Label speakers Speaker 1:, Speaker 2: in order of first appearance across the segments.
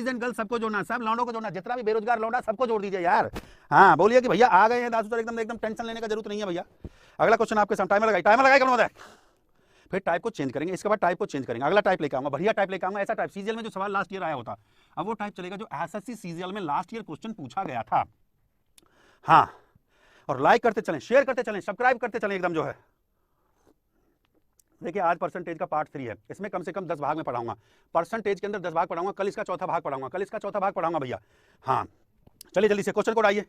Speaker 1: Boys and girls सबको जोड़ना, सब लौंडों को जोड़ना, जितना भी बेरोजगार लौंडा सबको जोड़ दीजिए यार। हाँ बोलिए कि भैया आ गए हैं दासू सर, एकदम एकदम टेंशन लेने का जरूरत नहीं है भैया। अगला क्वेश्चन आपके सामने, टाइमर लगाई कौन है, फिर टाइप को चेंज करेंगे, इसके बाद टाइप को चेंज करेंगे, अगला टाइप लेके आऊंगा, बढ़िया टाइप लेके आऊंगा, ऐसा टाइप सीजीएल में जो सवाल लास्ट ईयर आया होता अब वो टाइप चलेगा जो एसएससी सीजीएल में लास्ट ईयर क्वेश्चन पूछा गया था। हाँ, और लाइक करते चलें, शेयर करते चलें, सब्सक्राइब करते चलें एकदम जो है। देखिए आज परसेंटेज का पार्ट 3 है, इसमें कम से कम 10 भाग में पढ़ाऊंगा, परसेंटेज के अंदर 10 भाग पढ़ाऊंगा, कल इसका चौथा भाग पढ़ाऊंगा, कल इसका चौथा भाग पढ़ाऊंगा भैया। हाँ चलिए जल्दी से क्वेश्चन कोड आइए।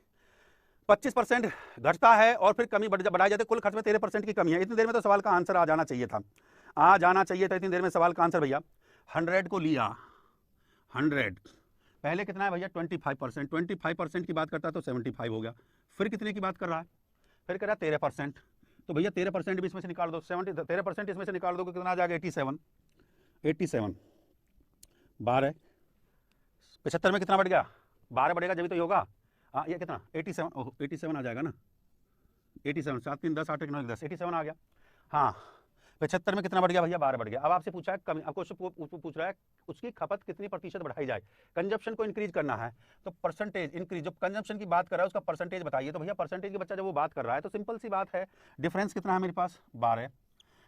Speaker 1: 25% घटता है और फिर कमी बढ़ाई जाती है, कुल खर्च में 13% की कमी है। इतनी देर में तो सवाल का आंसर आ जाना चाहिए था, आ जाना चाहिए था इतनी देर में सवाल का आंसर भैया। 100 को लिया, 100 पहले कितना है भैया 25%, 25% की बात करता है तो 75 हो गया, फिर कितने की बात कर रहा है, फिर कह रहा है 13%, तो भैया 13% भी इसमें से निकाल दो, 13% इसमें से निकाल दो तो कितना आ जाएगा 87, 12 75 में कितना बढ़ गया, 12 बढ़ेगा जब तो होगा। हाँ ये कितना 87, ओह 87 आ जाएगा ना, 87 7 3 10 8 1 9 10 87 आ गया। हाँ 75 में कितना बढ़ गया भैया 12 बढ़ गया। अब आपसे पूछा है कमी, आपको पूछ रहा है उसकी खपत कितनी प्रतिशत बढ़ाई जाए, कंजप्शन को इंक्रीज करना है तो परसेंटेज इंक्रीज, जो कंजप्शन की बात कर रहा है उसका परसेंटेज बताइए। तो भैया परसेंटेज की बच्चा जब वो बात कर रहा है तो सिंपल सी बात है, डिफरेंस कितना है मेरे पास 12,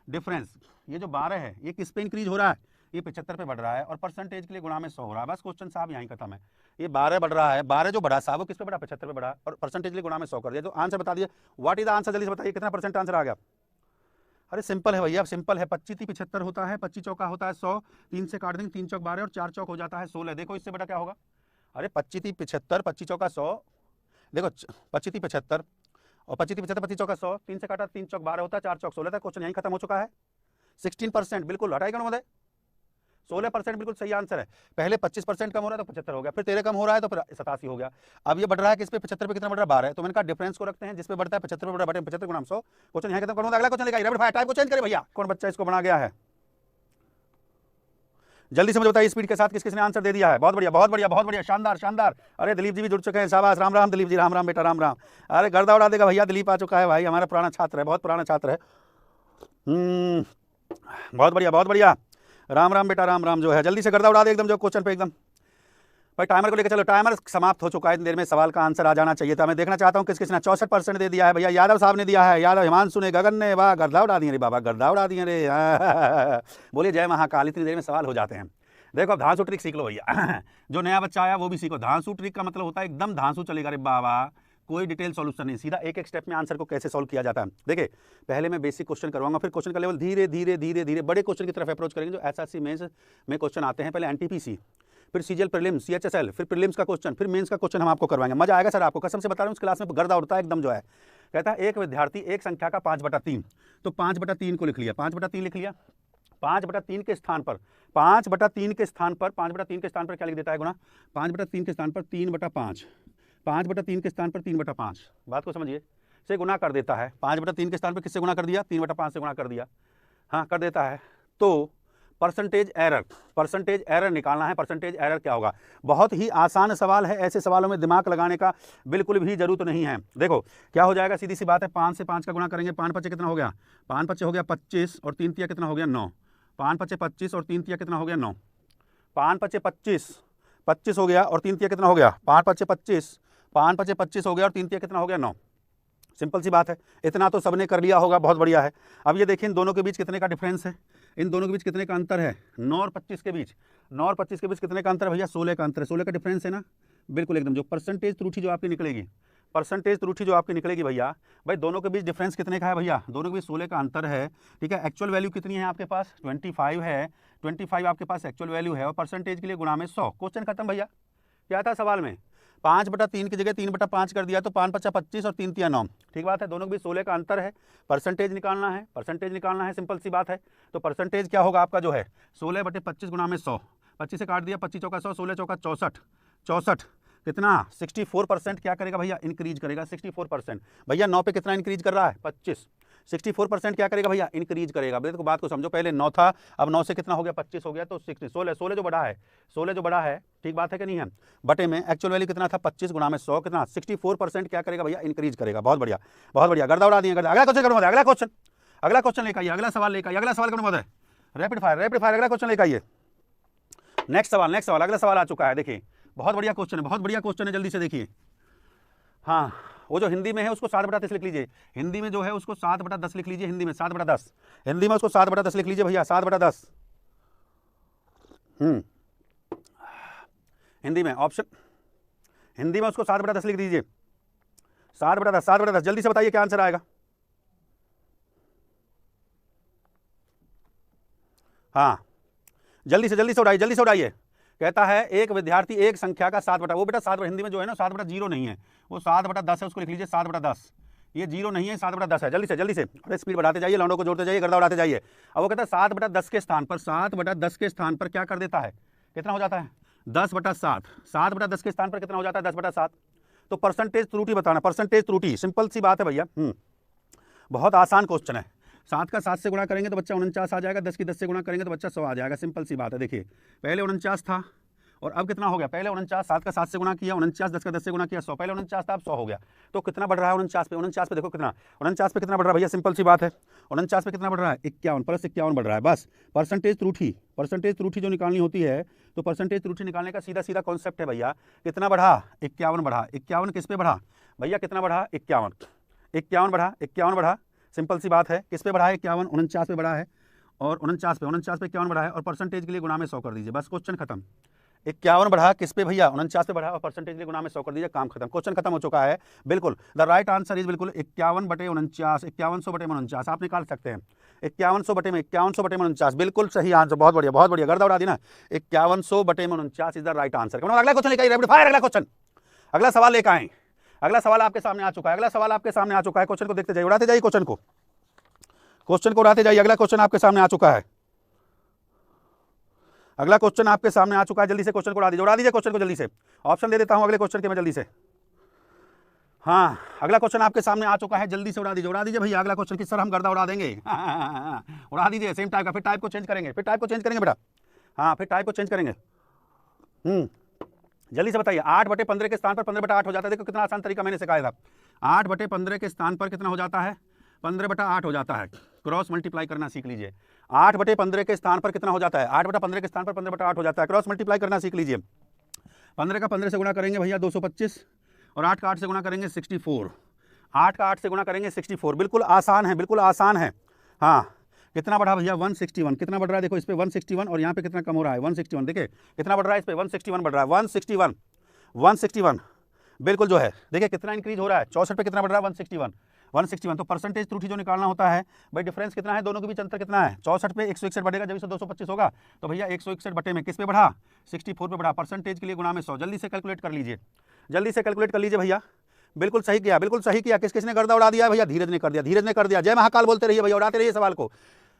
Speaker 1: डिफरेंस ये जो 12 है ये किस पे इंक्रीज हो रहा है, ये 75 पे बढ़ रहा है और परसेंटेज के लिए गुणा में 100 हो रहा है। बस क्वेश्चन साहब यहीं खत्म है। ये 12 बढ़ रहा है, 12 जो बढ़ा साहब वो किस पे बढ़ा 75 पे बढ़ा और परसेंटेज के लिए गुणा में 100 कर दिया। तो आंसर बता दिए, व्हाट इज द आंसर, जल्दी से बताइए कितना परसेंट आंसर आ गया। अरे सिंपल है भैया, सिंपल है, 25 75 होता है, 25 चौका होता है 100, 3 से काट देंगे, 3 चौक 12 और 4 चौक हो जाता है 16। देखो इससे बड़ा क्या होगा, अरे 25 75, 25 चौका 100, देखो 25 75 और 25 75 25 चौका 100, 3 से काटा 3 चौक 12 होता है, 4 चौक 16 था। क्वेश्चन यहीं खत्म हो चुका है। 16% बिल्कुल हटाएगा ना, 16% बिल्कुल सही आंसर है। पहले 25% कम हो रहा है तो 75 हो गया, फिर 13 कम हो रहा है तो फिर 87 हो गया। अब ये बढ़ रहा है किस पे 75 पे कितना बढ़ रहा है 12 है, तो मैंने कहा डिफरेंस को रखते हैं, जिस पे बढ़ता है 75 पे बढ़ रहा है 75 गुणा 100। क्वेश्चन यहाँ खत्म करूंगा, अगला क्वेश्चन लेकर रैपिड फायर टाइप को चेंज करे भैया। कौन बच्चा इसको बना गया है, जल्दी से मुझे बताइए स्पीड के साथ किस किसने आंसर दे दिया है। बहुत बढ़िया बहुत बढ़िया बहुत बढ़िया, शानदार शानदार। अरे दिलीप जी भी जुड़ चुके हैं, शाबाश, राम राम दिलीप जी, राम राम बेटा राम राम। अरे गर्दा उड़ा देगा भैया, दिलीप आ चुका है भाई, हमारा पुराना छात्र है, बहुत पुराना छात्र है। बहुत बढ़िया बहुत बढ़िया, राम राम बेटा राम राम जो है, जल्दी से गर्दा उड़ा दे एकदम जो क्वेश्चन पे एकदम। भाई टाइमर को लेकर चलो, टाइमर समाप्त हो चुका है, इतनी देर में सवाल का आंसर आ जाना चाहिए था। मैं देखना चाहता हूँ किस किसने 64% दे दिया है भैया। यादव साहब ने दिया है, यादव, हिमांशु ने, गगन ने, वाह गर्दा उड़ा दिए रे बाबा, गर्दा उड़ा दिए रे। बोलिए जय महाकाल, इतनी देर में सवाल हो जाते हैं। देखो अब धांसू ट्रिक सीख लो भैया, जो नया बच्चा आया वो भी सीखो। धांसू ट्रिक का मतलब होता है एकदम धांसू चलेगा रे बाबा, कोई डिटेल सॉल्यूशन नहीं, सीधा एक एक स्टेप में आंसर को कैसे सॉल्व किया जाता है। देखिए पहले मैं बेसिक क्वेश्चन करवाऊंगा, फिर क्वेश्चन का लेवल धीरे धीरे धीरे धीरे बड़े क्वेश्चन की तरफ अप्रोच करेंगे जो एसएससी मेंस में क्वेश्चन आते हैं। पहले एनटीपीसी, फिर सीजीएल प्रीलिम्स, सीएचएसएल, फिर प्रीलिम्स का क्वेश्चन, फिर मेंस का क्वेश्चन हम आपको करवाएंगे। मजा आएगा सर, आपको कसम से बता रहा हूँ, इस क्लास में गर्दा उड़ता है एकदम जो है। कहता है एक विद्यार्थी एक संख्या का 5/3, तो 5/3 को लिख लिया, 5/3 लिख लिया, 5/3 के स्थान पर 5/3 के स्थान पर 5/3 के स्थान पर क्या लिख देता है गुणा, 5/3 के स्थान पर 3/5, 5/3 के स्थान पर 3/5, बात को समझिए, से गुना कर देता है। 5/3 के स्थान पर किससे गुना कर दिया, 3/5 से गुना कर दिया, हाँ कर देता है। तो परसेंटेज एरर निकालना है। परसेंटेज एरर क्या होगा, बहुत ही आसान सवाल है, ऐसे सवालों में दिमाग लगाने का बिल्कुल भी जरूरत नहीं है। देखो क्या हो जाएगा, सीधी सी बात है, 5 से 5 का गुणा करेंगे, 5 5 कितना हो गया, 5 5 हो गया 25 और 3 3 कितना हो गया 9, 5 5 25 और 3 3 कितना हो गया 9, 5 5 25 25 हो गया और 3 3 कितना हो गया 5 5 25, 5 5 25 हो गया और 3 3 कितना हो गया 9। सिंपल सी बात है, इतना तो सबने कर लिया होगा, बहुत बढ़िया है। अब ये देखिए इन दोनों के बीच कितने का डिफरेंस है, इन दोनों के बीच कितने का अंतर है, 9 और 25 के बीच, 9 और 25 के बीच कितने का अंतर है भैया, 16 का अंतर है, 16 का डिफरेंस है ना, बिल्कुल एकदम। जो परसेंटेज त्रुटि जो आपकी निकलेगी, परसेंटेज त्रुटि जो आपकी निकलेगी भैया, भाई दोनों के बीच डिफरेंस कितने का है भैया, दोनों के बीच 16 का अंतर है, ठीक है। एक्चुअल वैल्यू कितनी है आपके पास, 25 है, 25 आपके पास एक्चुअल वैल्यू है और परसेंटेज के लिए गुणा में 100। क्वेश्चन खत्म भैया। क्या था सवाल में, 5/3 की जगह 3/5 कर दिया, तो 5 5 25 और 3 3 9, ठीक बात है। दोनों के बीच 16 का अंतर है, परसेंटेज निकालना है, परसेंटेज निकालना है, सिंपल सी बात है। तो परसेंटेज क्या होगा आपका जो है 16/25 गुणा में 100, 25 से काट दिया, 25 चौका 100, 16 चौका 64, 64 कितना 64% क्या करेगा भैया, इंक्रीज करेगा 64%। भैया 9 पे कितना इंक्रीज कर रहा है 25, 64% क्या करेगा भैया, इंक्रीज करेगा। देखो बात को समझो, पहले 9 था, अब 9 से कितना हो गया 25 हो गया, तो 16 जो बड़ा है, 16 जो बड़ा है, ठीक बात है कि नहीं है, बटे में एक्चुअल वैल्यू कितना था 25 गुणा में 100 कितना 64% क्या करेगा भैया, इंक्रीज करेगा। बहुत बढ़िया बहुत बढ़िया, गर्दा उड़ा दिए। अगला क्वेश्चन करूँगा, अगला क्वेश्चन लेकर आइए, अगला सवाल लेकर आइए, अगला सवाल करूँगा, रैपिड फायर अगला क्वेश्चन लेकर आइए। नेक्स्ट सवाल अगला सवाल आ चुका है। देखिए बहुत बढ़िया क्वेश्चन है, बहुत बढ़िया क्वेश्चन है, जल्दी से देखिए। हाँ, वो जो हिंदी में है उसको 7/10 लिख लीजिए। हिंदी में जो है उसको 7/10 लिख लीजिए। हिंदी में 7/10, हिंदी में उसको 7/10 लिख लीजिए भैया, 7/10। हिंदी में ऑप्शन, हिंदी में उसको 7/10 लिख दीजिए। 7/10, जल्दी से बताइए क्या आंसर आएगा। हाँ जल्दी से उड़ाइए, जल्दी से उड़ाइए। कहता है एक विद्यार्थी एक संख्या का 7 बटा, वो बेटा 7 हिंदी में जो है ना 7/0 नहीं है, वो 7/10 है, उसको लिख लीजिए 7/10। ये 0 नहीं है, 7/10 है। जल्दी से अरे स्पीड बढ़ाते जाइए, लौंडों को जोड़ते जाइए, गर्दा उड़ाते जाइए। अब वो कहता है 7/10 के स्थान पर, 7/10 के स्थान पर क्या कर देता है, कितना हो जाता है 10/7। 7/10 के स्थान पर कितना हो जाता है 10/7। तो परसेंटेज त्रुटि बताना, परसेंटेज त्रुटि, सिंपल सी बात है भैया। बहुत आसान क्वेश्चन है। 7 का 7 से गुणा करेंगे तो बच्चा 49 आ जाएगा, 10 की 10 से गुणा करेंगे तो बच्चा 100 आ जाएगा। सिंपल सी बात है। देखिए पहले 49 था और अब कितना हो गया, पहले 49, 7 का 7 से गुणा किया, 49, 10 का 10 से गुणा किया 100, पहले 49 था अब 100 हो गया। तो कितना बढ़ रहा है 49 पे, 49 पे देखो कितना, 49 पे कितना बढ़ रहा है भैया, सिंपल सी बात है। 49 पे कितना बढ़ रहा है 51 + 51 बढ़ रहा है। बस परसेंटेज त्रुटि जो निकालनी होती है, तो परसेंटेज त्रुटि निकालने का सीधा कॉन्सेप्ट है भैया। कितना बढ़ा 51 बढ़ा, 51 किस पे बढ़ा भैया, कितना बढ़ा 51 बढ़ा, सिंपल सी बात है। किस पे बढ़ा है 51, 49 पे बढ़ा है, और 49 पे 51 बढ़ा है, और परसेंटेज के लिए गुणा में 100 कर दीजिए, बस क्वेश्चन खत्म। 51 बढ़ा किस पे भैया, 49 पे बढ़ा, और परसेंटेज के लिए गुणा में 100 कर दीजिए, काम खत्म, क्वेश्चन खत्म हो चुका है। बिल्कुल द राइट आंसर इज बिल्कुल 51/49, 5100/49 आप निकाल सकते हैं। 5100/49, बिल्कुल सही आंसर, बहुत बढ़िया, गर्दा उड़ा दी ना। 5100/49 इज द राइट आंसर। अगला क्वेश्चन लेकर रैपिड फायर, अगला क्वेश्चन, अगला सवाल लेकर आए। अगला सवाल आपके सामने आ चुका है, क्वेश्चन को देखते जाइए, उड़ाते जाइए क्वेश्चन को उड़ाते जाइए। अगला क्वेश्चन आपके सामने आ चुका है, जल्दी से क्वेश्चन को उड़ा दीजिए क्वेश्चन को जल्दी से। ऑप्शन दे देता हूं अगले क्वेश्चन के मैं जल्दी से। हाँ अगला क्वेश्चन आपके सामने आ चुका है, जल्दी से उड़ा दीजिए भैया। अगला क्वेश्चन किस सर हम गर्दा उड़ा देंगे, उड़ा दीजिए, सेम टाइप का। फिर टाइप को चेंज करेंगे बेटा, हाँ फिर टाइप को चेंज करेंगे। जल्दी से बताइए। 8/15 के स्थान पर 15/8 हो जाता है। देखो कितना आसान तरीका मैंने सिखाया था। 8/15 के स्थान पर कितना हो जाता है 15/8 हो जाता है। क्रॉस मल्टीप्लाई करना सीख लीजिए। 8/15 के स्थान पर कितना हो जाता है, 8/15 के स्थान पर 15/8 हो जाता है। क्रॉस मल्टीप्लाई करना सीख लीजिए। 15 का 15 से गुणा करेंगे भैया 225, और 8 का 8 से गुणा करेंगे 64। 8 का 8 से गुणा करेंगे 64, बिल्कुल आसान है। हाँ कितना बढ़ा भैया 161, कितना बढ़ रहा है देखो इस पे 161, और यहाँ पे कितना कम हो रहा है 161। देखिए कितना बढ़ रहा है इस पे 161 बढ़ रहा है, 161 बिल्कुल जो है। देखिए कितना इंक्रीज हो रहा है, 64 पे कितना बढ़ रहा है 161। तो परसेंटेज त्रुटि जो निकालना होता है भाई, डिफरेंस कितना है दोनों के बीच, अंतर कितना है, 64 पे 161 बढ़ेगा, जब इसे 225 होगा तो भैया 161 बटे में किस पे बढ़ा 64 पे बढ़ा। परसेंटेज के लिए गुणा में 100, जल्दी से कैलकुलेट कर लीजिए भैया। बिल्कुल सही किया। किसने गर्दा उड़ा दिया भैया, धीरज ने कर दिया। जय महाकाल बोलते रहिए भैया, उड़ाते रहिए सवाल को।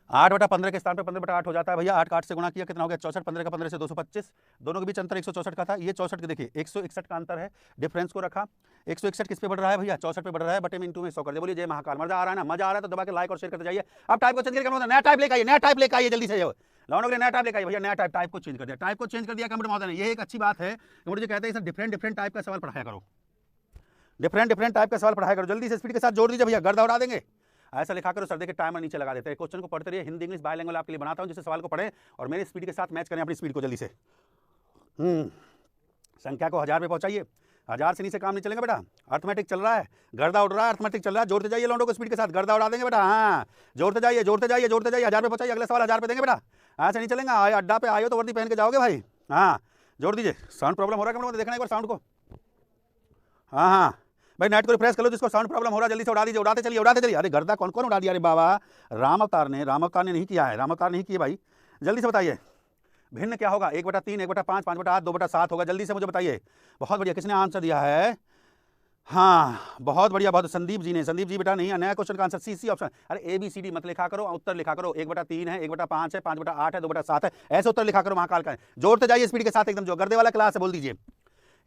Speaker 1: 8/15 के स्थान पर 15/8 हो जाता है भैया। 8 का 8 से गुणा किया कितना हो गया 64, 15 का 15 से 225, दोनों के बीच अंतर 164 का था। ये 64 के देखिए 161 का अंतर है, डिफरेंस को रखा। 161 किस पे बढ़ रहा है भैया 64 पे बढ़ रहा है, बटे में इंटू में 100 कर दे। बोलिए जय महाकाल। मजा आ रहा है ना, तो दबा के लाइक और शेयर करते जाइए। अब टाइप को चेंज करके नया टाइप लेकर आइए जल्दी से। लौंडों के लिए नया टाइप लेकर आइए भैया, नया टाइप को चेंज कर दिया कंप्यूटर महोदय ने। ये एक अच्छी बात है कि मुझे कहते हैं सर डिफरेंट टाइप का सवाल पढ़ाया करो, डिफरेंट टाइप का सवाल पढ़ाया करो। जल्दी से स्पीड के साथ जोड़ दीजिए भैया, गर्दा उड़ा देंगे। ऐसा लिखा करो सर, देखिए टाइमर नीचे लगा देते हैं। क्वेश्चन को पढ़ते रहिए, हिंदी इंग्लिश बायलैंग्वेज आपके लिए बनाता हूं, जिससे सवाल को पढ़ें और मेरी स्पीड के साथ मैच करें अपनी स्पीड को। जल्दी से संख्या को 1000 पे पहुंचाइए। 1000 से नीचे काम नहीं चलेगा बेटा, अर्थमेटिक चल रहा है, गर्दा उड़ रहा है, अर्थमेटिक चल रहा है। जोड़ते जाइए लौंडों को स्पीड के साथ, गर्दा उड़ा देंगे बेटा। हाँ जोड़ते जाइए 1000 पे पहुंचाइए। अगले सवाल 1000 पे देंगे बेटा, ऐसे नहीं चलेगा। अड्डा पे आयो तो वर्दी पहन के जाओगे भाई। हाँ जोड़ दीजिए। साउंड प्रॉब्लम हो रहा है, देखना एक बार साउंड को। हाँ भाई नेट को रिफ्रेश कर लो जिसको साउंड प्रॉब्लम हो रहा है, जल्दी से उड़ा दीजिए। उड़ाते चलिए। अरे गर्दा कौन उड़ा दिया, अरे बाबा राम अवतार ने नहीं किया है, नहीं किए भाई। जल्दी से बताइए भिन्न क्या होगा, 1/3, 1/5, 5/8, 2/7 होगा। जल्दी से मुझे बताइए। बहुत बढ़िया, किसने आंसर दिया है, हाँ बहुत बढ़िया, संदीप जी बेटा नहीं है। नया क्वेश्चन का आंसर सी ऑप्शन। अरे ABCD मत लिखा करो, उत्तर लिखा करो। 1/3 है, 1/5 है, 5/8 है, 2/7 है, ऐसे उत्तर लिखा करो महाकाल का है। जोड़ते जाइए स्पीड के साथ एकदम, जो गर्दे वाला क्लास है बोल दीजिए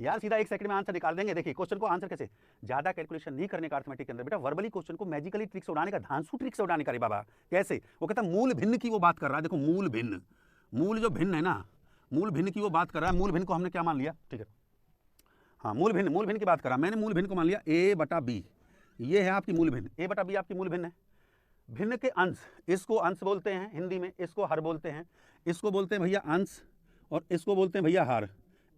Speaker 1: यार, सीधा 1 सेकंड में आंसर निकाल देंगे। देखिए क्वेश्चन को आंसर कैसे, ज्यादा कैलकुलेशन नहीं करने का अर्थमेटिक के अंदर बेटा, वर्बली क्वेश्चन को मैजिकली ट्रिक से उड़ाने का, धांसू ट्रिक से उड़ाने का। रे बाबा कैसे, वो कहता है मूल भिन्न की वो बात कर रहा है। देखो मूल जो भिन्न है ना, मूल भिन्न की वो बात कर रहा है। मूल भिन्न को हमने क्या मान लिया, ठीक है हाँ मूल भिन्न की बात कर रहा है। मैंने मूल भिन्न को मान लिया A/B, ये है आपकी मूल भिन्न। A/B आपकी मूल भिन्न है। भिन्न के अंश, इसको अंश बोलते हैं हिंदी में, इसको हर बोलते हैं। इसको बोलते हैं भैया अंश, और इसको बोलते हैं भैया हार।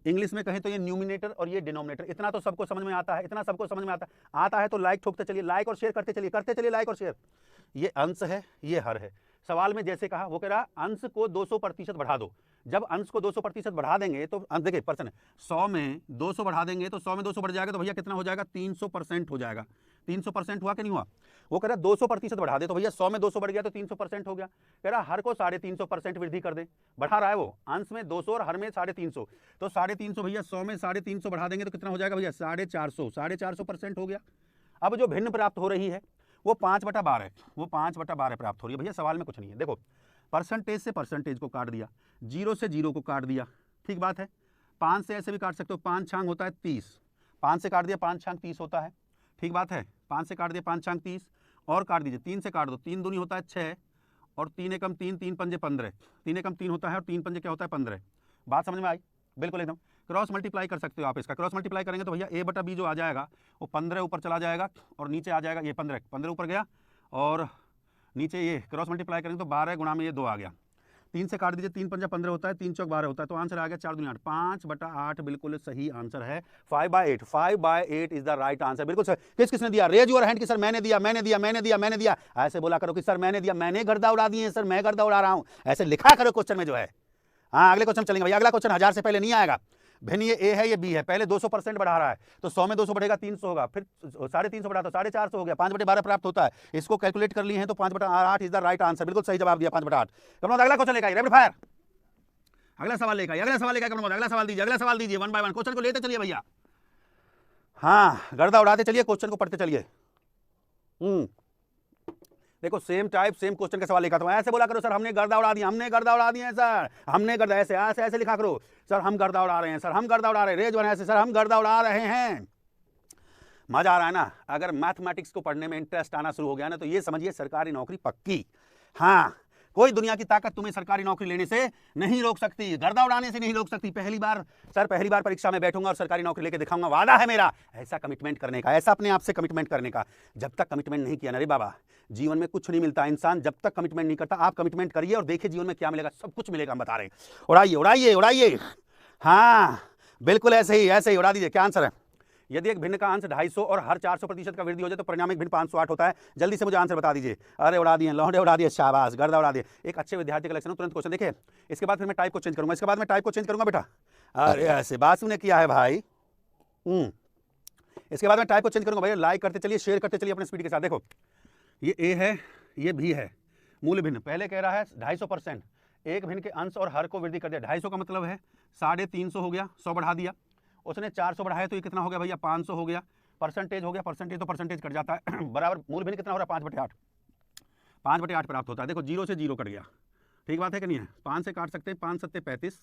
Speaker 1: इंग्लिश में कहें तो ये न्यूमिनेटर और ये डिनोमिनेटर। इतना तो सबको समझ में आता है, इतना सबको समझ में आता है तो लाइक ठोकते चलिए, लाइक और शेयर करते चलिए लाइक और शेयर। ये अंश है, ये हर है। सवाल में जैसे कहा वो कह रहा अंश को 200% बढ़ा दो। जब अंश को 200% बढ़ा देंगे तो देखिए परसेंट 100 में 200 बढ़ा देंगे तो 100 में 200 बढ़ जाएगा तो भैया कितना हो जाएगा 300% हो जाएगा। 300% हुआ कि नहीं हुआ? वो कह रहा 200% बढ़ा दे तो भैया 100 में 200 बढ़ गया तो 300% हो गया। कह रहा हर को 350% वृद्धि कर दे, बढ़ा रहा है वो, अंश में 200 और हर में 350, तो 350 भैया 100 में 350 बढ़ा देंगे तो कितना हो जाएगा भैया 450% हो गया। अब जो भिन्न प्राप्त हो रही है वो 5/12, वो 5/12 प्राप्त हो रही है। भैया सवाल में कुछ नहीं है, देखो परसेंटेज से परसेंटेज को काट दिया, 0 से 0 को काट दिया, ठीक बात है। 5 से ऐसे भी काट सकते हो, 5 छांग होता है 30, 5 से काट दिया 5 छांग 30 होता है, ठीक बात है। 5 से काट दिया 5 छांग 30 और काट दीजिए, 3 से काट दो, 3 दूनी होता है 6 और 3 एकम 3, 3 पंजे 15, 3 एकम 3 होता है और 3 पंजे क्या होता है 15। बात समझ में आई? बिल्कुल एकदम। क्रॉस मल्टीप्लाई कर सकते हो आप, इसका क्रॉस मल्टीप्लाई करेंगे तो भैया A/B जो आ जाएगा वो 15 ऊपर चला जाएगा और नीचे आ जाएगा ये 15 ऊपर गया और नीचे ये क्रॉस मल्टीप्लाई करेंगे तो 12 गुणा में ये 2 आ गया। 3 से काट दीजिए, 3 पंजा 15 होता है, 3 चौक 12 होता है, तो आंसर आ गया 4 दूनी 8, 5/8 बिल्कुल सही आंसर है। 5/8, 5/8 इज द राइट आंसर, बिल्कुल सही। किसने दिया? रेज योर हैंड कि सर मैंने दिया। ऐसे बोला करो कि सर मैंने दिया, मैंने गर्दा उड़ा दिए सर, मैं गर्दा उड़ा रहा हूं, ऐसे लिखा करो क्वेश्चन में जो है। हाँ अगले क्वेश्चन चलेंगे भैया। अगला क्वेश्चन 1000 से पहले नहीं आएगा। भिन्न ये ए है ये बी है, पहले 200% बढ़ा रहा है तो 100 में 200 बढ़ेगा 300 होगा, फिर 350 बढ़ा तो 450 हो गया, 5/12 प्राप्त होता है। इसको कैलकुलेट कर लिए हैं तो 5/8 इज द राइट आंसर, बिल्कुल सही जवाब दिया 5/8। अगला क्वेश्चन लेकर आइए, रैपिड फायर। अगला सवाल लेकर अगला सवाल दीजिए 1 by 1 क्वेश्चन को लेते चलिए भैया। हाँ गर्दा उड़ाते चलिए, क्वेश्चन को पढ़ते चलिए। देखो सेम टाइप सेम क्वेश्चन का सवाल लिखा था, ऐसे बोला करो सर हमने गर्दा उड़ा दिया, सर हमने गर्दा, ऐसे लिखा करो सर हम गर्दा उड़ा रहे हैं, सर हम गर्दा उड़ा रहे हैं, रेज वन ऐसे सर हम गर्दा उड़ा रहे हैं। मजा आ रहा है ना? अगर मैथमेटिक्स को पढ़ने में इंटरेस्ट आना शुरू हो गया ना तो ये समझिए सरकारी नौकरी पक्की। हाँ कोई दुनिया की ताकत तुम्हें सरकारी नौकरी लेने से नहीं रोक सकती, गर्दा उड़ाने से नहीं रोक सकती। पहली बार परीक्षा में बैठूंगा और सरकारी नौकरी लेके दिखाऊंगा, वादा है मेरा ऐसा कमिटमेंट करने का, ऐसा अपने आप से कमिटमेंट करने का। जब तक कमिटमेंट नहीं किया ना रे बाबा, जीवन में कुछ नहीं मिलता। इंसान जब तक कमिटमेंट नहीं करता, आप कमिटमेंट करिए और देखिए जीवन में क्या मिलेगा, सब कुछ मिलेगा, हम बता रहे हैं। उड़ाइए। हाँ बिल्कुल ऐसे ही उड़ा दीजिए। क्या आंसर है? यदि एक भिन्न का अंश 250 और हर 400% का वृद्धि हो जाए तो परिणामिक भिन्न 508 होता है। जल्दी से मुझे आंसर बता दीजिए। अरे उड़ा दिए, लौंडे उड़ा दिए, शाबाश, गर्दा उड़ा दिए। एक अच्छे विद्यार्थी का लक्षण, तुरंत क्वेश्चन देखिए। इसके बाद फिर मैं टाइप को चेंज करूंगा, बेटा। अरे ऐसे बात सुने किया है भाई। इसके बाद मैं टाइप को चेंज करूंगा भैया। लाइक करते चलिए, शेयर करते चलिए अपने स्पीड के साथ। देखो ये ए है, ये भी है, मूल भिन्न। पहले कह रहा है 250%, एक भिन्न के अंश और हर को वृद्धि कर दिया। 250 का मतलब है 350 हो गया, 100 बढ़ा दिया। उसने 400 बढ़ाया तो ये कितना हो गया भैया 500 हो गया। परसेंटेज हो गया, परसेंटेज तो परसेंटेज कट जाता है बराबर। मूल भिन्न कितना हो रहा है 5/8, 5/8 प्राप्त होता है। देखो 0 से 0 कट गया, ठीक बात है कि नहीं है? 5 से काट सकते हैं, 5 7 35,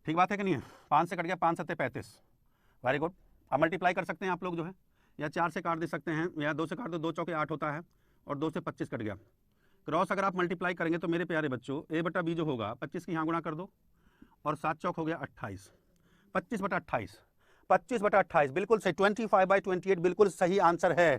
Speaker 1: ठीक बात है कि नहीं है? 5 से कट गया, 5 7 35, वेरी गुड। अब मल्टीप्लाई कर सकते हैं आप लोग जो है, या 4 से काट दे सकते हैं, या 2 से काट दो, 2 चौके 8 होता है और 2 से 25 कट गया। क्रॉस अगर आप मल्टीप्लाई करेंगे तो मेरे प्यारे बच्चों A/B जो होगा 25 की यहाँ गुणा कर दो और 7 चौक हो गया 28, 25/28, 25/28 बिल्कुल सही। 25/28 बिल्कुल सही आंसर है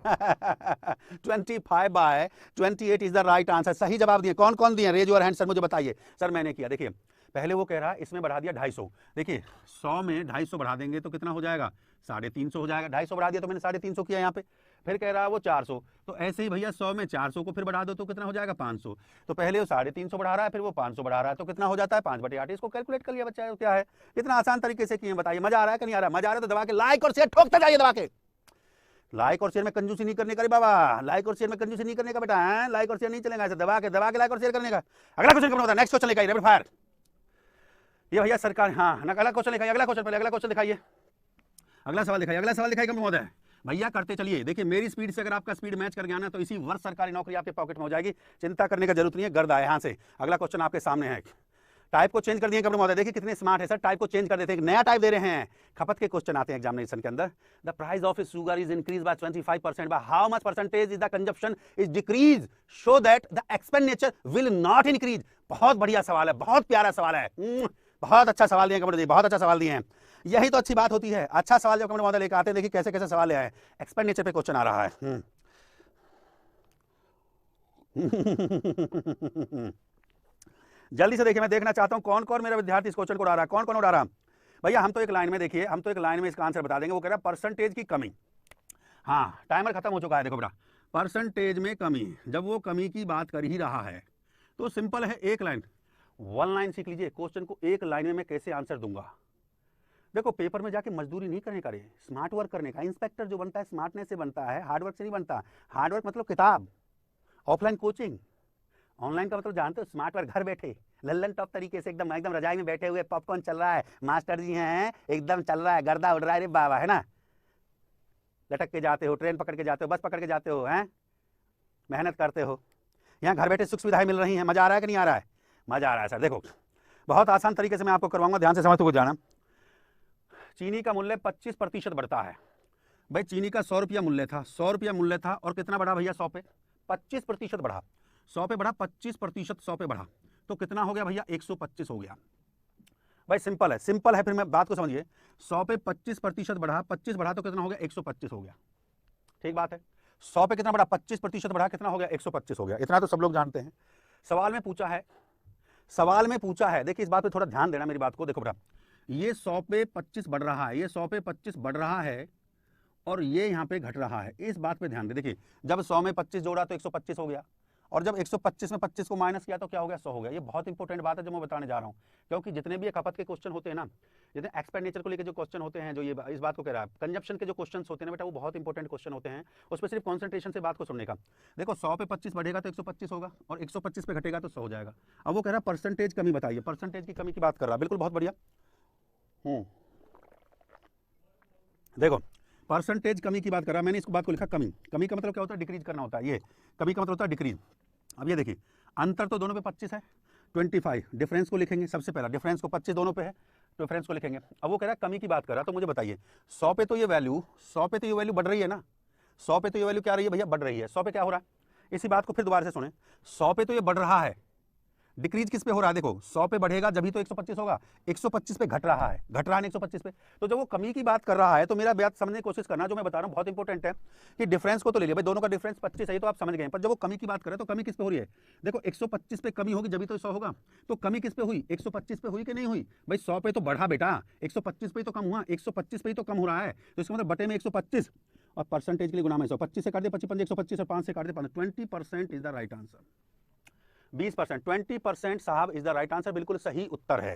Speaker 1: 25/28 इज द राइट आंसर। सही जवाब दिए। कौन कौन दिए? रेज योर हैंड सर, मुझे बताइए। सर मैंने किया। देखिए पहले वो कह रहा है इसमें बढ़ा दिया 250। देखिए 100 में 250 बढ़ा देंगे तो कितना हो जाएगा 350 हो जाएगा। 250 बढ़ा दिया तो मैंने 350 किया यहाँ पे। फिर कह रहा है वो 400, तो ऐसे ही भैया 100 में 400 को फिर बढ़ा दो तो कितना हो जाएगा 500। तो पहले वो 350 बढ़ा रहा है, फिर वो 500 बढ़ा रहा है, तो कितना हो जाता है 5/8। इसको कैलकुलेट कर लिया बच्चा, क्या है? इतना आसान तरीके से किए, बताइए। मजा आ रहा है कि नहीं आ रहा? मजा आ रहा है तो दबा के लाइक और शेयर ठोकते जाइए, दबा के। लाइक और शेयर में कंजूसी नहीं करने का रे बाबा, लाइक और शेयर में कंजूसी नहीं करने का बेटा है। लाइक और शेयर नहीं चलेगा, ऐसे दबा के लाइक और शेयर करने का। अगला क्वेश्चन कौन होता है? नेक्स्ट क्वेश्चन लेकर रैपिड फायर। ये भैया सरकार, हाँ अगला क्वेश्चन दिखाइए। अगला क्वेश्चन पहले, अगला क्वेश्चन दिखाइए, अगला सवाल दिखाइए महोदय। भैया करते चलिए। देखिए मेरी स्पीड से अगर आपका स्पीड मैच कर गया ना तो इसी वर्ष सरकारी नौकरी आपके पॉकेट में हो जाएगी, चिंता करने का जरूरत नहीं है। गर्दा है यहाँ से। अगला क्वेश्चन आपके सामने है। टाइप को चेंज कर दिए कपड़े महोदय। देखिए कितने स्मार्ट है सर, टाइप को चेंज कर देते हैं, नया टाइप दे रहे हैं। खपत के क्वेश्चन आते हैं एग्जामिनेशन के अंदर। The price of sugar is increase by 25%, by how much percentage is the consumption is decrease so that the expenditure will not increase. बहुत बढ़िया सवाल है, बहुत प्यारा सवाल है, बहुत अच्छा सवाल दिए कपड़े जी, बहुत अच्छा सवाल दिए हैं। यही तो अच्छी बात होती है। अच्छा सवाल जब कपड़े महोदय लेकर आते हैं, देखिए कैसे कैसे सवाल है। एक्सपेंडिचर पे क्वेश्चन आ रहा है। जल्दी से देखिए, मैं देखना चाहता हूं कौन कौन मेरा विद्यार्थी इस क्वेश्चन को उड़ा रहा है, कौन कौन उड़ा रहा है। भैया हम तो एक लाइन में, देखिए हम तो एक लाइन में इसका आंसर बता देंगे। वो कह रहा है परसेंटेज की कमी। हाँ, टाइमर खत्म हो चुका है। देखो बेटा, परसेंटेज में कमी, जब वो कमी की बात कर ही रहा है तो सिंपल है, एक लाइन, वन लाइन सीख लीजिए। क्वेश्चन को एक लाइन में मैं कैसे आंसर दूंगा। देखो, पेपर में जाके मजदूरी नहीं करने का रे, स्मार्ट वर्क करने का। इंस्पेक्टर जो बनता है स्मार्टनेस से बनता है, हार्ड वर्क से नहीं बनता। हार्ड वर्क मतलब किताब, ऑफलाइन कोचिंग, ऑनलाइन का मतलब जानते हो, स्मार्ट वर्क, घर बैठे लल्लन टॉप तरीके से एकदम एकदम रजाई में बैठे हुए, पॉपकॉर्न चल रहा है, मास्टर जी हैं, एकदम चल रहा है, गर्दा उड़ रहा है रे बाबा, है ना। लटक के जाते हो, ट्रेन पकड़ के जाते हो, बस पकड़ के जाते हो, हैं, मेहनत करते हो। यहाँ घर बैठे सुख सुविधाएं मिल रही हैं। मजा आ रहा है कि नहीं आ रहा है? मजा आ रहा है सर। देखो, बहुत आसान तरीके से मैं आपको करवाऊंगा, ध्यान से समझते हुए जाना। चीनी का मूल्य 25% बढ़ता है। भाई चीनी का 100 रुपया मूल्य था, 100 रुपया मूल्य था, और कितना बढ़ा भैया? 100 पे 25% बढ़ा, 100 पे बढ़ा, 25% 100 पे बढ़ा, तो कितना हो गया भैया? 125 हो गया। भाई सिंपल है, सिंपल है। फिर मैं बात को समझिए, 100 पे 25% बढ़ा, 25 बढ़ा तो कितना हो गया? 125 हो गया। ठीक बात है। 100 पे कितना बढ़ा? 25% बढ़ा, कितना हो गया? 125 हो गया। इतना तो सब लोग जानते हैं। सवाल में पूछा है, सवाल में पूछा है, देखिए इस बात पे थोड़ा ध्यान देना मेरी बात को। देखो बेटा, ये 100 पे 25 बढ़ रहा है, ये 100 पे 25 बढ़ रहा है, और ये यहाँ पे घट रहा है। इस बात पे ध्यान दे। देखिए, जब 100 में 25 जोड़ा तो 125 हो गया, और जब 125 में 25 को माइनस किया तो क्या हो गया? 100 हो गया। ये बहुत इंपॉर्टेंट बात है जो मैं बताने जा रहा हूँ, क्योंकि जितने भी खपत के क्वेश्चन होते हैं ना, जितने एक्सपेंडिचर को लेकर जो क्वेश्चन होते हैं, जो ये इस बात को कह रहा है, कंजप्शन के जो क्वेश्चन होते हैं ना बेटा, वो बहुत इंपॉर्टेंट क्वेश्चन होते हैं। उस पर सिर्फ कॉन्सेंट्रेशन से बात को सुनने का। देखो, 100 पे 25 बढ़ेगा तो 125 होगा, और 125 पे घटेगा तो 100 हो जाएगा। अब वो कह रहा है परसेंटेज कमी बताइए, परसेंटेज की कमी की बात कर रहा है। बिल्कुल, बहुत बढ़िया। देखो, परसेंटेज कमी की बात कर रहा है, मैंने इसको बात को लिखा कमी। कमी का मतलब क्या होता है? डिक्रीज करना होता है। ये कमी का मतलब होता है डिक्रीज। अब ये देखिए, अंतर तो दोनों पे 25 है, 25, डिफरेंस को लिखेंगे सबसे पहला, डिफरेंस को 25 दोनों पे है, डिफरेंस को लिखेंगे। अब वो कह रहा है कमी की बात कर रहा है, तो मुझे बताइए, 100 पे तो ये वैल्यू, 100 पे तो ये वैल्यू बढ़ रही है ना, 100 पे तो ये वैल्यू क्या रही है भैया? बढ़ रही है। 100 पे क्या हो रहा है? इसी बात को फिर दोबारा से सुने, 100 पे तो ये बढ़ रहा है, डिक्रीज किस पे हो रहा है? देखो, 100 पे बढ़ेगा जब ही तो 125 होगा, 125 पे घट रहा है, घट रहा है 125 पे। तो जब वो कमी की बात कर रहा है, तो मेरा बात समझने की कोशिश करना, जो मैं बता रहा हूँ बहुत इंपॉर्टेंट है, कि डिफरेंस को तो ले लिया भाई, दोनों का डिफरेंस 25 है, तो आप समझ गए। पर जब वो कमी की बात करें तो कमी किस पे हो रही है? देखो, 125 पे कमी होगी जब ही तो 100 होगा, तो कमी किस पे हुई? 125 पे हुई कि नहीं हुई? भाई 100 पे तो बढ़ा बेटा, 125 पे तो कम हुआ, 125 पे ही तो कम हो रहा है, तो इसका मतलब बटे में 125, और परसेंटेज के लिए गुना में 100, 25 से काट दे 25, 125, और 5 से काट दे 5, 20% इज द राइट आंसर। 20%, 20% साहब इज द राइट आंसर, बिल्कुल सही उत्तर है।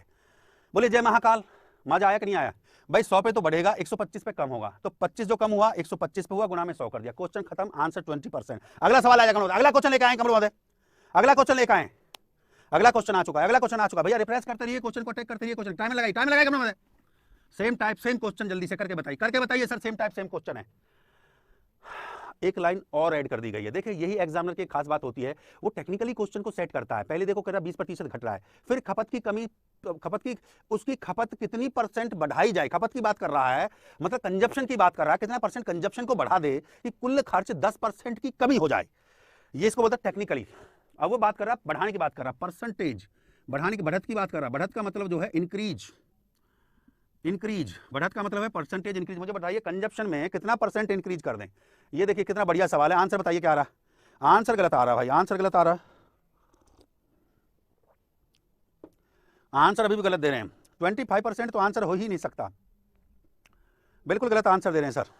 Speaker 1: बोले जय महाकाल। मजा आया कि नहीं आया? भाई 100 पे तो बढ़ेगा, 125 पे कम होगा, तो 25 जो कम हुआ 125 पे हुआ, गुना में 100 कर दिया, क्वेश्चन खत्म, आंसर 20%। अगला सवाल आएगा, अगला क्वेश्चन लेकर आए कमल, अगला क्वेश्चन लेकर आए, अगला क्वेश्चन आ चुका है, अगला क्वेश्चन आ चुका है। भैया रिफ्रेश करते रहिए, क्वेश्चन को टेक करते रहिए, क्वेश्चन टाइम लगाइए, टाइम लगाइए कमल। सेम टाइप सेम क्वेश्चन जल्दी से करके बताइए sir, same type same question है। एक लाइन और ऐड कर दी गई है। देखिए, यही एग्जामिनर की खास बात होती है, वो टेक्निकली क्वेश्चन को सेट करता है। पहले देखो कह रहा 20% घट रहा है, फिर खपत की कमी, खपत की, उसकी खपत कितनी परसेंट बढ़ाई जाए, खपत की बात कर रहा है, मतलब कंजप्शन की बात कर रहा है, कितना परसेंट कंजप्शन को बढ़ा दे कि कुल खर्च 10% की कमी हो जाए, ये इसको बोलता है टेक्निकली। अब वो बात कर रहा है बढ़ाने की बात कर रहा है, परसेंटेज बढ़ाने की, बढ़त की बात कर रहा है। बढ़त का मतलब जो है इंक्रीज, इंक्रीज, बढ़त का मतलब है परसेंटेज इंक्रीज। मुझे बताइए कंजप्शन में कितना परसेंट इंक्रीज कर दें? ये देखिए कितना बढ़िया सवाल है, आंसर बताइए क्या आ रहा है? आंसर गलत आ रहा है भाई, आंसर गलत आ रहा है, आंसर अभी भी गलत दे रहे हैं। 25% तो आंसर हो ही नहीं सकता, बिल्कुल गलत आंसर दे रहे हैं सर।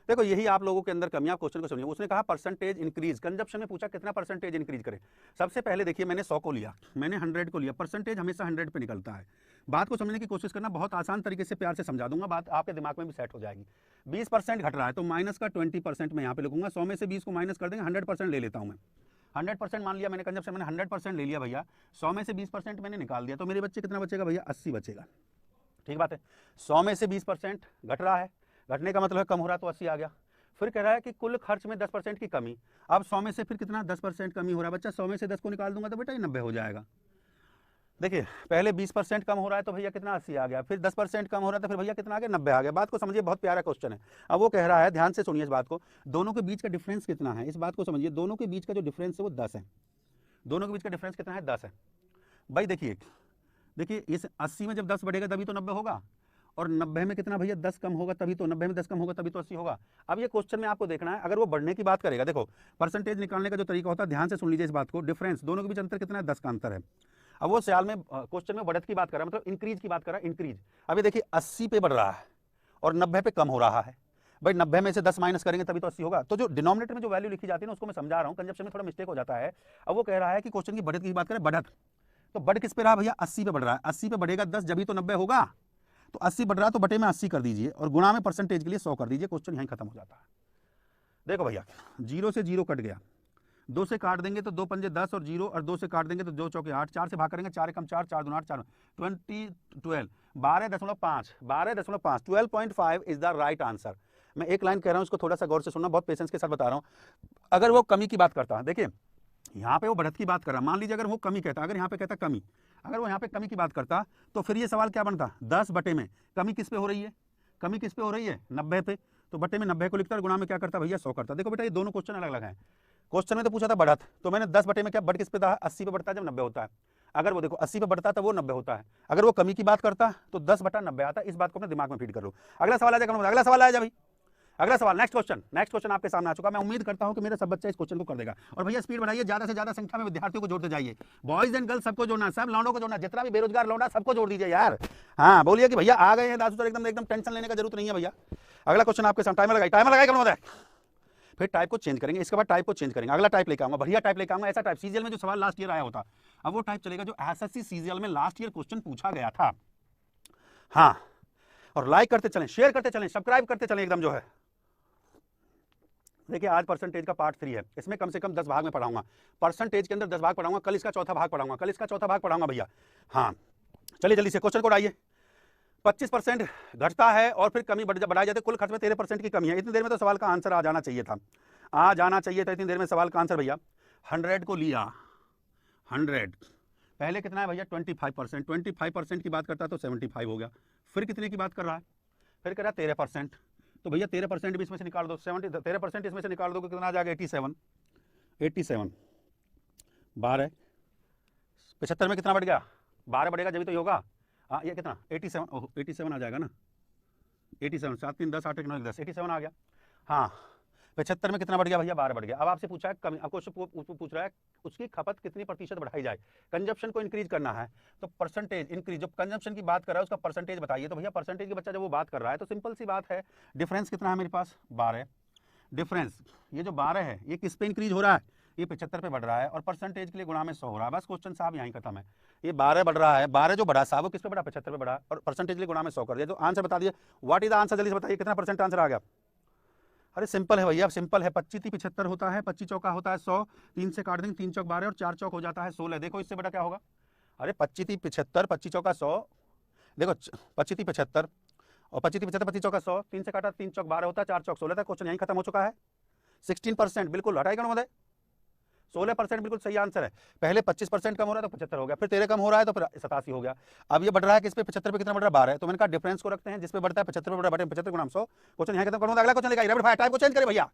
Speaker 1: देखो, यही आप लोगों के अंदर कमी, आप क्वेश्चन को सुनिए। उसने कहा परसेंटेज इंक्रीज, कंजप्शन में पूछा कितना परसेंटेज इंक्रीज करें। सबसे पहले देखिए, मैंने 100 को लिया, मैंने 100 को लिया, परसेंटेज हमेशा 100 पे निकलता है। बात को समझने की कोशिश करना, बहुत आसान तरीके से प्यार से समझा दूंगा, बात आपके दिमाग में भी सेट हो जाएगी। 20% घट रहा है, तो माइनस का 20% मैं यहाँ पे लिखूंगा, 100 में से 20 को माइनस कर देंगे, 100% ले लेता हूँ मैं। 100% मान लिया मैंने, कंजप्शन मैंने 100% ले लिया भैया, 100 में से 20% मैंने निकाल दिया, तो मेरे बच्चे कितना बचेगा भैया? 80 बचेगा। ठीक बात है। 100 में से 20% घट रहा है, घटने का मतलब है कम हो रहा है, तो 80 आ गया। फिर कह रहा है कि कुल खर्च में 10% की कमी। अब 100 में से फिर कितना? 10% कमी हो रहा है बच्चा, 100 में से 10 को निकाल दूंगा तो बेटा ये 90 हो जाएगा। देखिए, पहले 20% कम हो रहा है तो भैया कितना? 80 आ गया, फिर 10% कम हो रहा है तो फिर भैया कितना आ गया? 90 आ गया। बात को समझिए, बहुत प्यारा क्वेश्चन है। अब वो कह रहा है, ध्यान से सुनिए इस बात को, दोनों के बीच का डिफरेंस कितना है, इस बात को समझिए। दोनों के बीच का जो डिफरेंस है वो 10 है। दोनों के बीच का डिफरेंस कितना है? 10 है। भाई देखिए, इस 80 में जब 10 बढ़ेगा तभी तो 90 होगा, और 90 में कितना भैया? 10 कम होगा तभी तो, 90 में 10 कम होगा तभी तो 80 होगा। अब ये क्वेश्चन में आपको देखना है, अगर वो बढ़ने की बात करेगा, देखो परसेंटेज निकालने का जो तरीका होता है, ध्यान से सुन लीजिए इस बात को। डिफरेंस, दोनों के बीच अंतर कितना है? 10 का अंतर है। अब वो सवाल में क्वेश्चन में बढ़त की बात कर रहा है, मतलब इंक्रीज की बात कर रहा है, इंक्रीज। अभी देखिए 80 पे बढ़ रहा है और 90 पे कम हो रहा है। भाई 90 में से 10 माइनस करेंगे तभी तो 80 होगा। तो जो डिनोमिनेटर में जो वैल्यू लिखी जाती है ना उसको मैं समझा रहा हूँ, कंजप्शन में थोड़ा मिस्टेक हो जाता है। अब वो कह रहा है कि क्वेश्चन की बढ़त की बात करें, बढ़त तो बढ़ किस पे रहा भैया, 80 पे बढ़ रहा है। 80 पे बढ़ेगा 10 जब ही तो 90 होगा। तो 80 बढ़ रहा है तो बटे में 80 कर दीजिए और गुणा में परसेंटेज के लिए 100 कर दीजिए, क्वेश्चन यहीं खत्म हो जाता है। देखो भैया 0 से 0 कट गया, 2 से काट देंगे तो 2 पंजे 10 और 0, और 2 से काट देंगे तो 2 चौके 8, 4 से भाग करेंगे 4 एकम 4, 4 दूना 8, 4 20 12 12.5 12.5 12.5 इज द राइट आंसर। मैं एक लाइन कह रहा हूं, इसको थोड़ा सा गौर से सुनना, बहुत पेशेंस के साथ बता रहा हूं। अगर वो कमी की बात करता है, देखिए यहाँ पे वो बढ़त की बात कर रहा है, मान लीजिए अगर वो कमी कहता, अगर यहाँ पे कहता कमी, अगर वो यहाँ पे कमी की बात करता तो फिर ये सवाल क्या बनता, 10 बटे में कमी किस पे हो रही है, कमी किस पे हो रही है 90 पे, तो बटे में 90 को लिखता और गुणा में क्या करता भैया 100 करता। देखो बेटा ये दोनों क्वेश्चन अलग अलग हैं। क्वेश्चन में तो पूछा था बढ़त, तो मैंने 10 बटे में क्या बढ़ किस पे था, 80 पे बढ़ता है जब 90 होता है। अगर वो देखो 80 पे बढ़ता है तो वो 90 होता है। अगर वो कमी की बात करता तो 10 बटा 90 आता है। इस बात को अपने दिमाग में फीड कर लो। अगला सवाल आ जाएगा, अगला सवाल आ जाए भाई, अगला सवाल नेक्स्ट क्वेश्चन आपके सामने आ चुका। मैं उम्मीद करता हूं कि मेरा सब बच्चा इस क्वेश्चन को कर देगा। और भैया स्पीड बढ़ाइए, ज्यादा से ज्यादा संख्या में विद्यार्थियों को जोड़ते जाइए, बॉयज एंड गर्ल्स सबको जोड़ना, सब लौंडों को जोड़ना, जितना भी बेरोजगार लौंडा सबको जोड़ दीजिए यार। हाँ बोलिए कि भैया आ गए हैं दासू सर, एकदम एकदम टेंशन लेने का जरूरत नहीं है भैया। अगला क्वेश्चन आपके सामने, टाइमर लगाइए, फिर टाइप को चेंज करेंगे, इसके बाद टाइप को चेंज करेंगे, अगला टाइप लेकर आऊंगा, बढ़िया टाइप लेकर आऊंगा, ऐसा टाइप सीजीएल में जो सवाल लास्ट ईयर आया होता, अब वो टाइप चलेगा जो एसएससी सीजीएल में लास्ट ईयर क्वेश्चन पूछा गया था। हाँ, और लाइक करते चलें, शेयर करते चलें, सब्सक्राइब करते चलें एकदम जो है। देखिए आज परसेंटेज का पार्ट 3 है, इसमें कम से कम 10 भाग में पढ़ाऊंगा, परसेंटेज के अंदर 10 भाग पढ़ाऊंगा, कल इसका चौथा भाग पढ़ाऊंगा, भैया। हाँ चलिए जल्दी से क्वेश्चन को उड़ाइए। 25% घटता है और फिर कमी बढ़ाई जाती है, कुल खर्च में 13% की कमी है। इतनी देर में तो सवाल का आंसर आ जाना चाहिए था, इतनी देर में सवाल का आंसर भैया। 100 को लिया, 100 पहले कितना है भैया 25%, 25% की बात करता तो 75 हो गया, फिर कितने की बात कर रहा है, फिर कह रहा है 13%, तो भैया 13% भी इसमें से निकाल दो, 13% इसमें से निकाल दो, कितना आ जाएगा 87, 12 75 में कितना बढ़ गया, 12 बढ़ेगा जब तो ये होगा। हाँ ये कितना 87, ओह 87 आ जाएगा ना, 87 7 3 10 8 1 9 10 87 आ गया। हाँ 75 में कितना बढ़ गया भैया 12 बढ़ गया। अब आपसे पूछा है कमी, आपको पूछ रहा है उसकी खपत कितनी प्रतिशत बढ़ाई जाए, कंजप्शन को इंक्रीज करना है तो परसेंटेज इंक्रीज, जब कंजप्शन की बात कर रहा है उसका परसेंटेज बताइए। तो भैया परसेंटेज के बच्चा जब वो बात कर रहा है तो सिंपल सी बात है, डिफरेंस कितना है मेरे पास 12, डिफरेंस ये जो 12 है ये किस पे इंक्रीज हो रहा है, ये 75 पे बढ़ रहा है और परसेंटेज के लिए गुणा में 100 हो रहा है। बस क्वेश्चन साहब यहीं खत्म है। ये 12 बढ़ रहा है, 12 जो बढ़ा साहब वो किस पे बढ़ा 75 पे बढ़ा और परसेंटेज के लिए गुणा में 100 कर दिया। तो आंसर बता दिए, व्हाट इज द आंसर, जल्दी से बताइए कितना परसेंट आंसर आ गया। अरे सिंपल है भैया, सिंपल है, 25 75 होता है, 25 चौका होता है 100, 3 से काट देंगे 3 चौक 12 और 4 चौक हो जाता है 16। देखो इससे बड़ा क्या होगा, अरे 25 75 25 चौका 100, देखो 25 75 और 25 75 25 चौका 100, 3 से काटा 3 चौक 12 होता है, 4 चौक 16 था। क्वेश्चन यहीं खत्म हो चुका है। 16% बिल्कुल हटाएगा ना महोदय, 16% बिल्कुल सही आंसर है। पहले 25% कम हो रहा है तो 75 हो गया, फिर 13 कम हो रहा है तो फिर 87 हो गया। अब ये बढ़ रहा है किस पे 75 पे, कितना बढ़ रहा है 12, तो मैंने कहा डिफरेंस को रखते हैं, जिस पे बढ़ता है 75 पे बढ़ा 75 गुणा 100। क्वेश्चन यहां खत्म करूंगा, अगला क्वेश्चन लेकर टाइप को चेंज करें भैया।